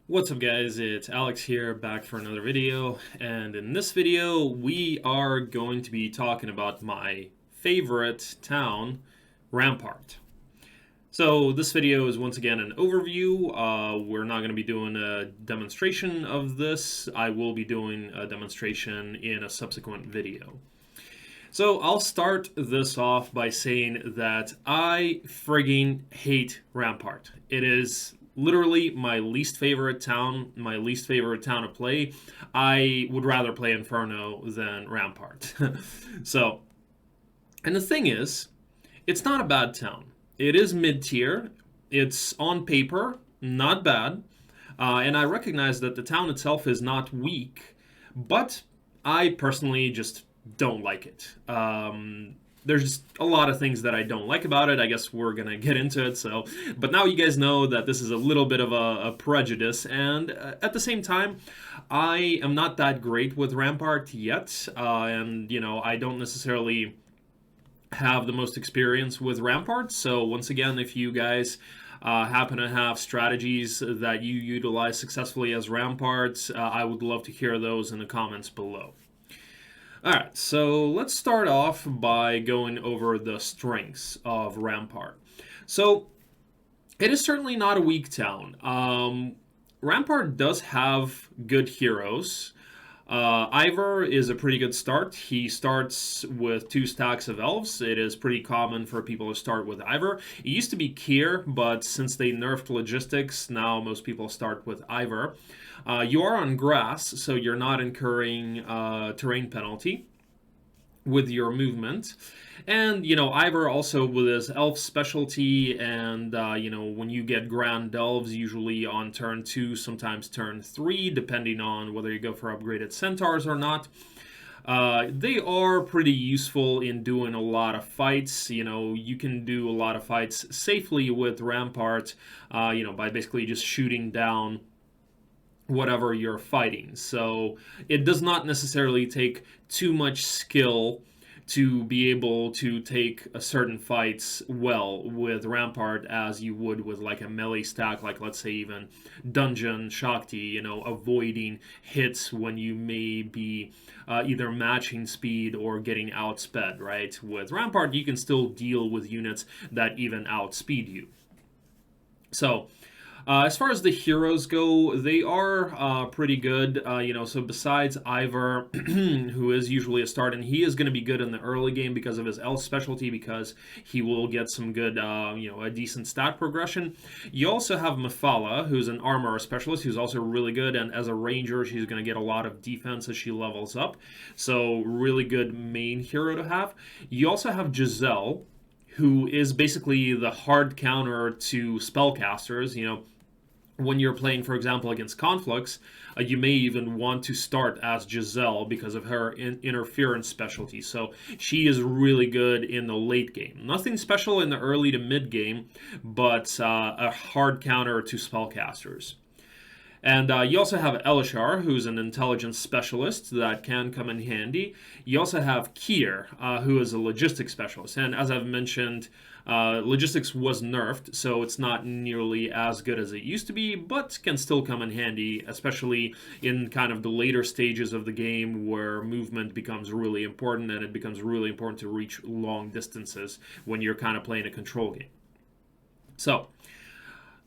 What's up guys, it's Alex here back for another video, and in this video we are going to be talking about my favorite town, Rampart. So this video is once again an overview. We're not going to be doing a demonstration of this. I will be doing a demonstration in a subsequent video. So I'll start this off by saying that I frigging hate Rampart. It is literally my least favorite town to play. I would rather play Inferno than Rampart. So, and the thing is, it's not a bad town. It is mid-tier. It's on paper not bad. And I recognize that the town itself is not weak, but I personally just don't like it. There's just a lot of things that I don't like about it. I guess we're gonna get into it. So, but now you guys know that this is a little bit of a prejudice, and at the same time, I am not that great with Rampart yet, and I don't necessarily have the most experience with Rampart. So once again, if you guys happen to have strategies that you utilize successfully as Ramparts, I would love to hear those in the comments below. Alright, so let's start off by going over the strengths of Rampart. So, it is certainly not a weak town. Rampart does have good heroes. Ivor is a pretty good start. He starts with 2 stacks of elves. It is pretty common for people to start with Ivor. It used to be Kier, but since they nerfed logistics, now most people start with Ivor. You are on grass, so you're not incurring terrain penalty with your movement. And, Ivor also with his elf specialty, and, when you get Grand Elves, usually on turn 2, sometimes turn 3, depending on whether you go for upgraded Centaurs or not. They are pretty useful in doing a lot of fights. You can do a lot of fights safely with Rampart, by basically just shooting down whatever you're fighting. So it does not necessarily take too much skill to be able to take a certain fights well with Rampart as you would with like a melee stack, like let's say even Dungeon Shakti, avoiding hits when you may be either matching speed or getting outsped, right? With Rampart, you can still deal with units that even outspeed you. So, as far as the heroes go, they are pretty good. So besides Ivor, who is usually a start, and he is going to be good in the early game because of his elf specialty, because he will get some good, a decent stat progression. You also have Mephala, who's an armor specialist, who's also really good, and as a ranger, she's going to get a lot of defense as she levels up. So really good main hero to have. You also have Giselle, who is basically the hard counter to spellcasters. When you're playing, for example, against Conflux, you may even want to start as Giselle because of her interference specialty. So she is really good in the late game. Nothing special in the early to mid game, but a hard counter to spellcasters. And you also have Elishar, who's an intelligence specialist that can come in handy. You also have Kier, who is a logistics specialist. And as I've mentioned, logistics was nerfed, so it's not nearly as good as it used to be, but can still come in handy, especially in kind of the later stages of the game where movement becomes really important, and it becomes really important to reach long distances when you're kind of playing a control game. So,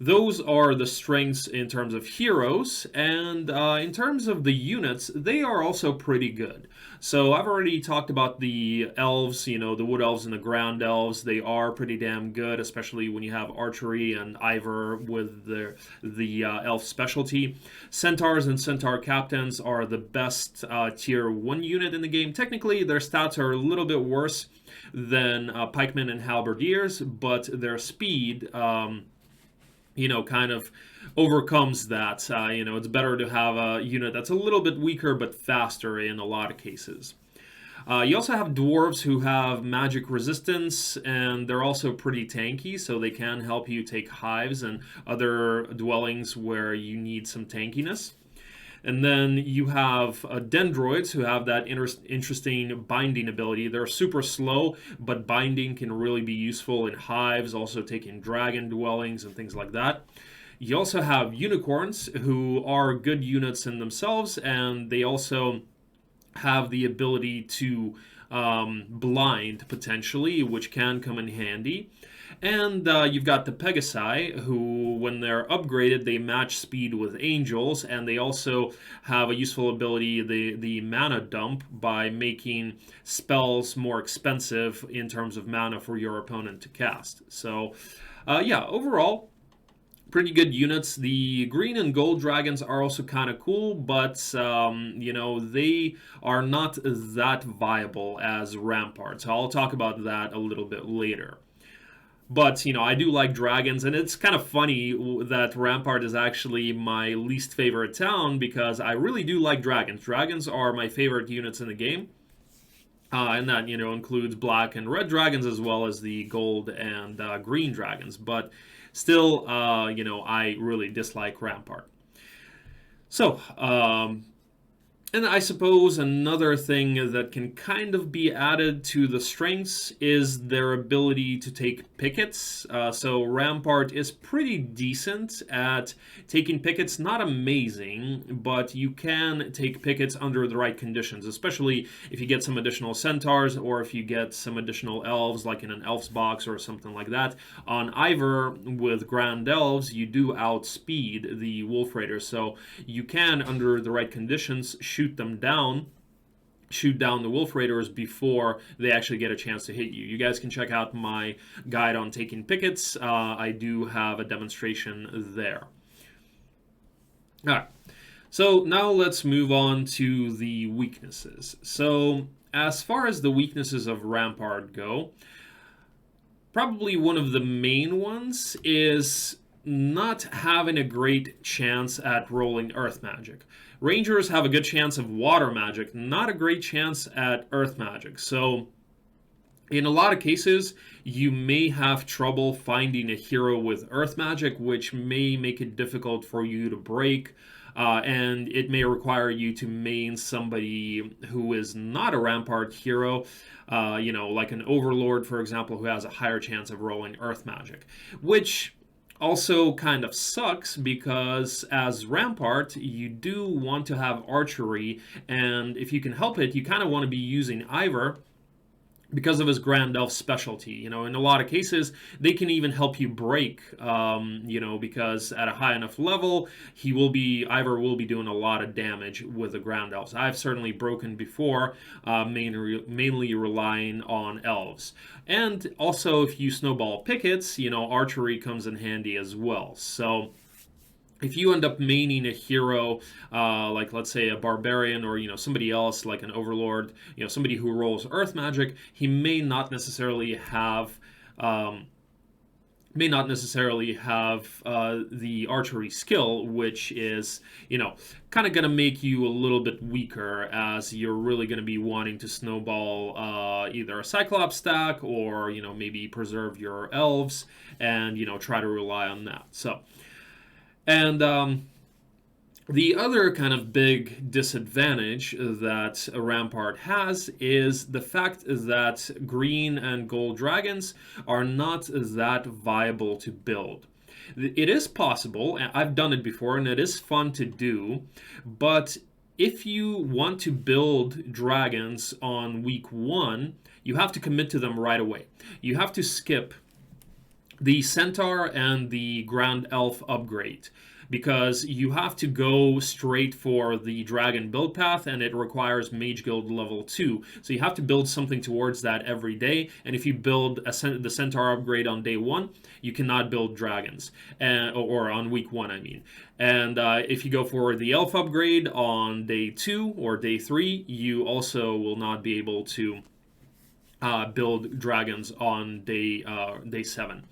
those are the strengths in terms of heroes, and in terms of the units, they are also pretty good. So I've already talked about the elves, the wood elves and the ground elves. They are pretty damn good, especially when you have archery and Ivor with the elf specialty. Centaurs and centaur captains are the best tier 1 unit in the game. Technically, their stats are a little bit worse than pikemen and halberdiers, but their speed kind of overcomes that. It's better to have a unit that's a little bit weaker but faster in a lot of cases. You also have dwarves who have magic resistance, and they're also pretty tanky, so they can help you take hives and other dwellings where you need some tankiness. And then you have dendroids who have that interesting binding ability. They're super slow, but binding can really be useful in hives, also taking dragon dwellings and things like that. You also have unicorns, who are good units in themselves, and they also have the ability to blind potentially, which can come in handy. And you've got the Pegasi, who, when they're upgraded, they match speed with angels, and they also have a useful ability, the mana dump, by making spells more expensive in terms of mana for your opponent to cast. So, yeah, overall, pretty good units. The green and gold dragons are also kind of cool, but they are not that viable as ramparts. I'll talk about that a little bit later. But I do like dragons, and it's kind of funny that Rampart is actually my least favorite town, because I really do like dragons. Dragons are my favorite units in the game. And that includes black and red dragons, as well as the gold and green dragons. But still, I really dislike Rampart. So, and I suppose another thing that can kind of be added to the strengths is their ability to take pickets. So Rampart is pretty decent at taking pickets. Not amazing, but you can take pickets under the right conditions, especially if you get some additional centaurs, or if you get some additional elves, like in an elves box or something like that. On Ivor, with Grand Elves, you do outspeed the Wolf Raiders, so you can, under the right conditions, shoot down the Wolf Raiders before they actually get a chance to hit you. You guys can check out my guide on taking pickets. I do have a demonstration there. All right, so now let's move on to the weaknesses. So as far as the weaknesses of Rampart go, probably one of the main ones is not having a great chance at rolling earth magic. Rangers have a good chance of water magic, not a great chance at earth magic. So in a lot of cases, you may have trouble finding a hero with earth magic, which may make it difficult for you to break. And it may require you to main somebody who is not a Rampart hero, like an Overlord, for example, who has a higher chance of rolling earth magic, which also kind of sucks, because as Rampart, you do want to have archery, and if you can help it, you kind of want to be using Ivor because of his Grand Elf specialty. In a lot of cases, they can even help you break, because at a high enough level, Ivor will be doing a lot of damage with the Grand Elves. I've certainly broken before, mainly relying on Elves. And also, if you snowball pickets, archery comes in handy as well. So if you end up maining a hero, like let's say a barbarian, or somebody else like an overlord, somebody who rolls earth magic, he may not necessarily have the archery skill, which is kind of going to make you a little bit weaker, as you're really going to be wanting to snowball either a Cyclops stack, or maybe preserve your elves and try to rely on that. So. And the other kind of big disadvantage that a Rampart has is the fact that green and gold dragons are not that viable to build. It is possible, and I've done it before, and it is fun to do, but if you want to build dragons on week 1, you have to commit to them right away. You have to skip the Centaur and the Grand Elf upgrade, because you have to go straight for the Dragon build path, and it requires Mage Guild level 2. So you have to build something towards that every day, and if you build the Centaur upgrade on day 1, you cannot build dragons, or on week 1, I mean. And if you go for the Elf upgrade on day 2 or day 3, you also will not be able to build dragons on day 7.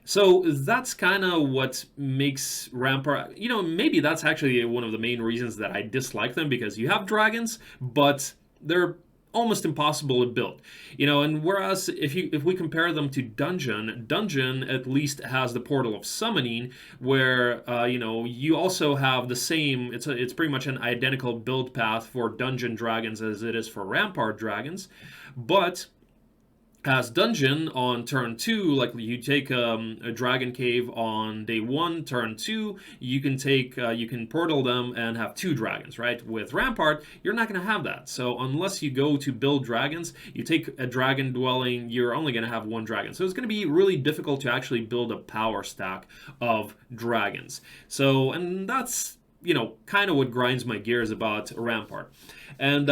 So that's kind of what makes Rampart, maybe that's actually one of the main reasons that I dislike them, because you have dragons, but they're almost impossible to build. And whereas if we compare them to Dungeon at least has the Portal of Summoning, where you also have the same, it's pretty much an identical build path for Dungeon dragons as it is for Rampart dragons, but as dungeon on turn 2. Like you take a dragon cave on day 1, turn 2, you can take you can portal them and have 2 dragons, right? With rampart, you're not going to have that. So unless you go to build dragons, you take a dragon dwelling, you're only going to have 1 dragon. So it's going to be really difficult to actually build a power stack of dragons. So, and that's, kind of what grinds my gears about rampart. And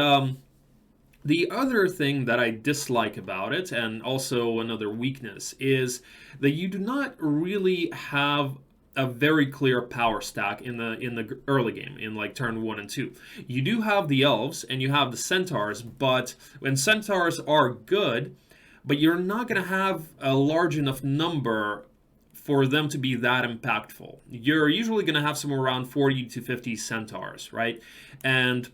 the other thing that I dislike about it, and also another weakness, is that you do not really have a very clear power stack in the early game, in like turn 1 and 2. You do have the elves and you have the centaurs, but when centaurs are good, but you're not going to have a large enough number for them to be that impactful. You're usually going to have somewhere around 40 to 50 centaurs, right? And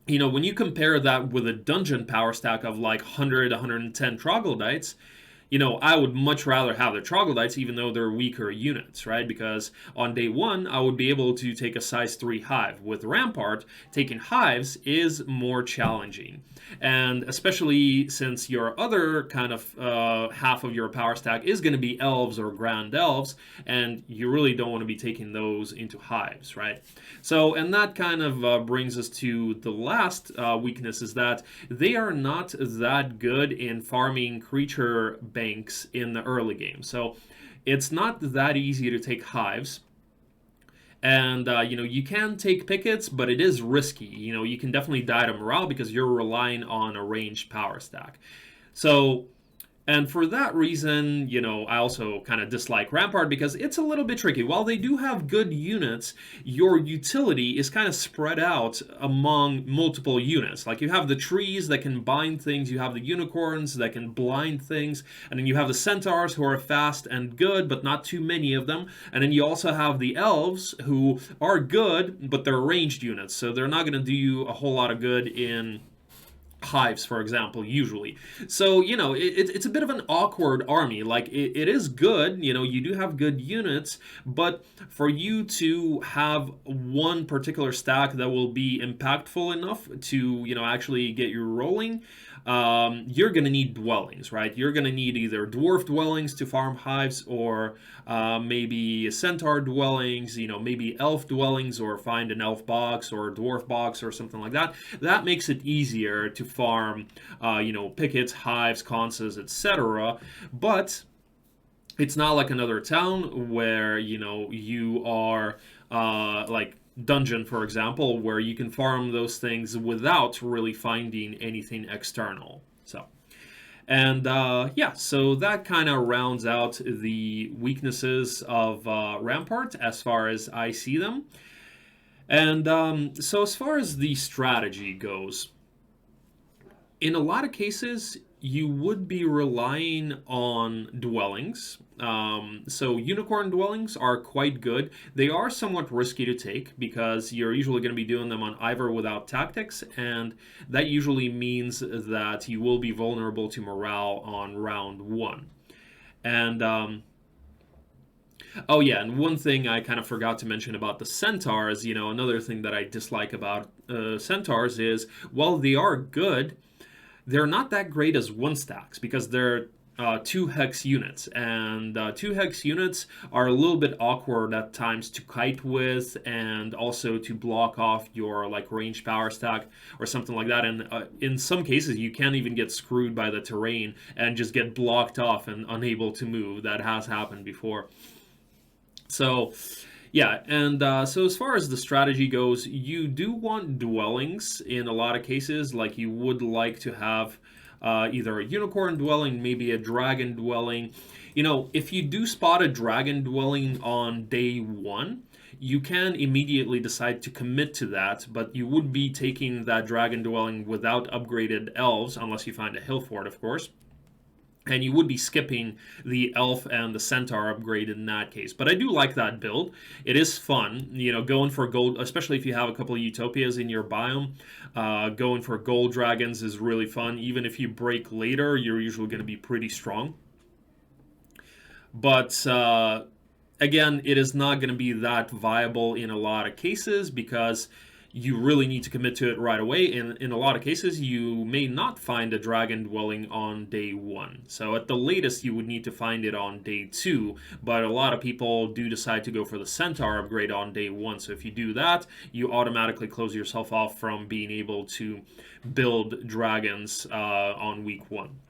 when you compare that with a dungeon power stack of like 100, 110 troglodytes, I would much rather have the troglodytes, even though they're weaker units, right? Because on day 1, I would be able to take a size 3 hive. With rampart, taking hives is more challenging. And especially since your other kind of half of your power stack is going to be elves or grand elves, and you really don't want to be taking those into hives, right? So, and that kind of brings us to the last weakness, is that they are not that good in farming creature banks in the early game. So it's not that easy to take hives. And, you can take pickets, but it is risky. You can definitely die to morale because you're relying on a ranged power stack. So, and for that reason, I also kind of dislike Rampart because it's a little bit tricky. While they do have good units, your utility is kind of spread out among multiple units. Like you have the trees that can bind things, you have the unicorns that can blind things, and then you have the centaurs who are fast and good, but not too many of them. And then you also have the elves who are good, but they're ranged units, so they're not going to do you a whole lot of good in hives, for example, usually. So, it's a bit of an awkward army. Like, it is good, you do have good units, but for you to have one particular stack that will be impactful enough to, actually get you rolling, you're going to need dwellings, right? You're going to need either dwarf dwellings to farm hives, or maybe centaur dwellings, maybe elf dwellings, or find an elf box or a dwarf box or something like that. That makes it easier to farm, pickets, hives, conses, etc. But it's not like another town where, you are like dungeon, for example, where you can farm those things without really finding anything external. So, and so that kind of rounds out the weaknesses of Rampart as far as I see them. And so as far as the strategy goes, in a lot of cases, you would be relying on dwellings. So unicorn dwellings are quite good. They are somewhat risky to take because you're usually going to be doing them on either without tactics, and that usually means that you will be vulnerable to morale on round 1. And oh yeah, and one thing I kind of forgot to mention about the centaurs, another thing that I dislike about centaurs is, while they are good, they're not that great as 1 stacks because they're 2 hex units, and 2 hex units are a little bit awkward at times to kite with, and also to block off your like ranged power stack or something like that. And in some cases, you can't even get screwed by the terrain and just get blocked off and unable to move. That has happened before. So, yeah, and so as far as the strategy goes, you do want dwellings in a lot of cases. Like you would like to have either a unicorn dwelling, maybe a dragon dwelling. If you do spot a dragon dwelling on day 1, you can immediately decide to commit to that, but you would be taking that dragon dwelling without upgraded elves, unless you find a hill fort, of course. And you would be skipping the elf and the centaur upgrade in that case. But I do like that build. It is fun, going for gold, especially if you have a couple of utopias in your biome. Going for gold dragons is really fun. Even if you break later, you're usually going to be pretty strong. But again, it is not going to be that viable in a lot of cases because you really need to commit to it right away. And in a lot of cases, you may not find a dragon dwelling on day one. So at the latest, you would need to find it on day two. But a lot of people do decide to go for the centaur upgrade on day one. So if you do that, you automatically close yourself off from being able to build dragons on week one.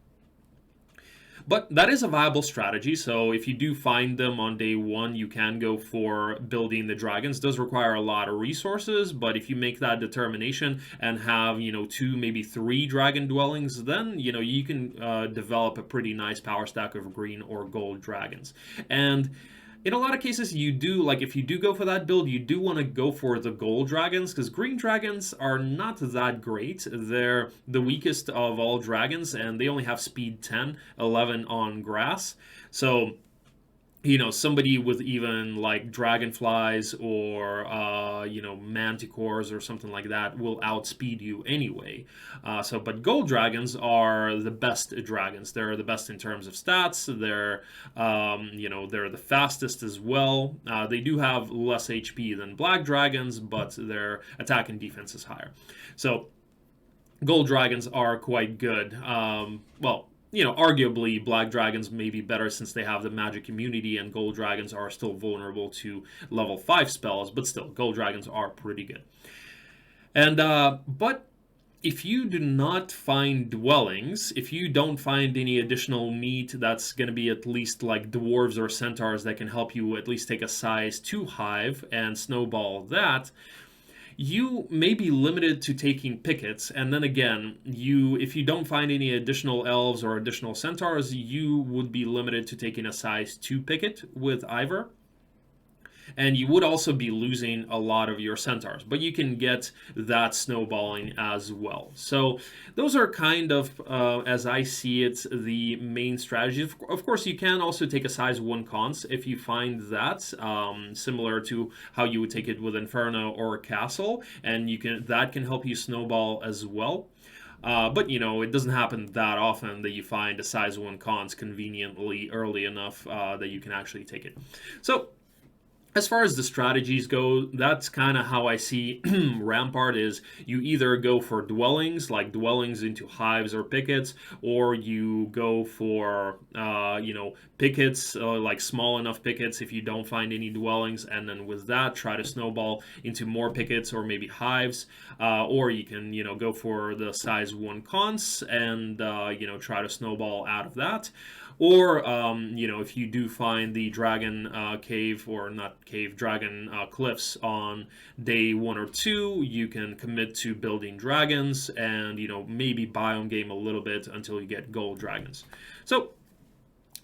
But that is a viable strategy, so if you do find them on day one, you can go for building the dragons. It does require a lot of resources, but if you make that determination and have, 2, maybe 3 dragon dwellings, then, you can develop a pretty nice power stack of green or gold dragons. And in a lot of cases, you do, like if you do go for that build, you do want to go for the gold dragons, because green dragons are not that great. They're the weakest of all dragons, and they only have speed 10, 11 on grass. So somebody with even like dragonflies or, manticores or something like that will outspeed you anyway. But gold dragons are the best dragons. They're the best in terms of stats. They're the fastest as well. They do have less HP than black dragons, but their attack and defense is higher. So gold dragons are quite good. Arguably black dragons may be better since they have the magic immunity, and gold dragons are still vulnerable to level 5 spells, but still, gold dragons are pretty good. And, but if you do not find dwellings, if you don't find any additional meat that's going to be at least like dwarves or centaurs that can help you at least take a size 2 hive and snowball that, you may be limited to taking pickets, and then again, if you don't find any additional elves or additional centaurs, you would be limited to taking a size 2 picket with Ivor. And you would also be losing a lot of your centaurs, but you can get that snowballing as well. So those are kind of, as I see it, the main strategies. Of course, you can also take a size 1 cons if you find that, similar to how you would take it with Inferno or Castle, and that can help you snowball as well. But it doesn't happen that often that you find a size 1 cons conveniently early enough that you can actually take it. So as far as the strategies go, that's kind of how I see Rampart is. You either go for dwellings, like dwellings into hives or pickets, or you go for, pickets, like small enough pickets if you don't find any dwellings, and then with that, try to snowball into more pickets or maybe hives, or you can, go for the size 1 cons and, try to snowball out of that. Or, if you do find the dragon cave, or not cave, dragon cliffs on day 1 or 2, you can commit to building dragons and, maybe biome game a little bit until you get gold dragons. So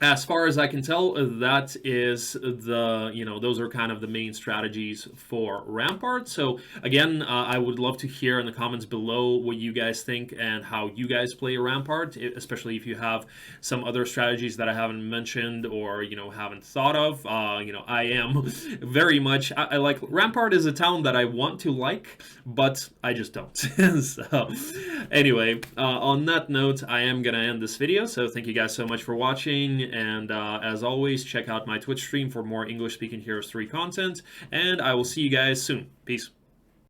as far as I can tell, that is those are kind of the main strategies for Rampart. So again, I would love to hear in the comments below what you guys think and how you guys play Rampart, especially if you have some other strategies that I haven't mentioned or, haven't thought of. I am very much, I like, Rampart is a town that I want to like, but I just don't. So anyway, on that note, I am going to end this video. So thank you guys so much for watching. And as always, check out my Twitch stream for more English-speaking Heroes 3 content, and I will see you guys soon. Peace.